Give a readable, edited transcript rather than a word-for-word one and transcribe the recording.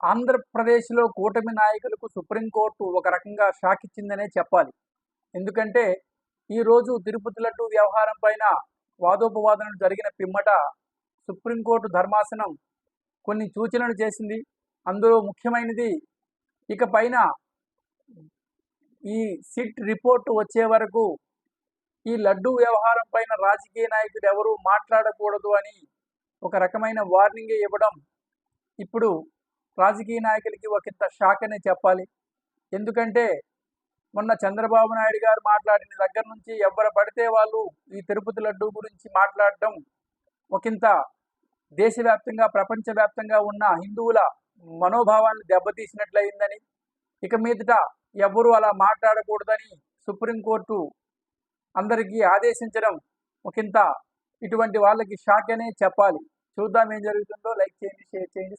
ఆంధ్రప్రదేశ్‌లో కూటమి నాయకులకు సుప్రీంకోర్టు ఒక రకంగా షాక్ ఇచ్చిందనే చెప్పాలి. ఎందుకంటే, ఈరోజు తిరుపతి లడ్డూ వ్యవహారం పైన వాదోపవాదనలు జరిగిన పిమ్మట సుప్రీంకోర్టు ధర్మాసనం కొన్ని సూచనలు చేసింది. అందులో ముఖ్యమైనది ఇక పైన ఈ సిట్ రిపోర్ట్ వచ్చే వరకు ఈ లడ్డూ వ్యవహారం పైన రాజకీయ నాయకులు ఎవరు మాట్లాడకూడదు అని ఒక రకమైన వార్నింగే ఇవ్వడం ఇప్పుడు రాజకీయ నాయకులకి ఒకంత షాక్ అనే చెప్పాలి. ఎందుకంటే మొన్న చంద్రబాబు నాయుడు గారు మాట్లాడిన దగ్గర నుంచి ఎవరు పడితే వాళ్ళు ఈ తిరుపతి లడ్డూ గురించి మాట్లాడడం ఒకంత దేశవ్యాప్తంగా ప్రపంచవ్యాప్తంగా ఉన్న హిందువుల మనోభావాన్ని దెబ్బతీసినట్లయిందని, ఇక మీదట ఎవరు అలా మాట్లాడకూడదని సుప్రీంకోర్టు అందరికీ ఆదేశించడం ఒకంత ఇటువంటి వాళ్ళకి షాక్ అనే చెప్పాలి. చూద్దాం ఏం జరుగుతుందో. లైక్ చేయండి, షేర్ చేయండి,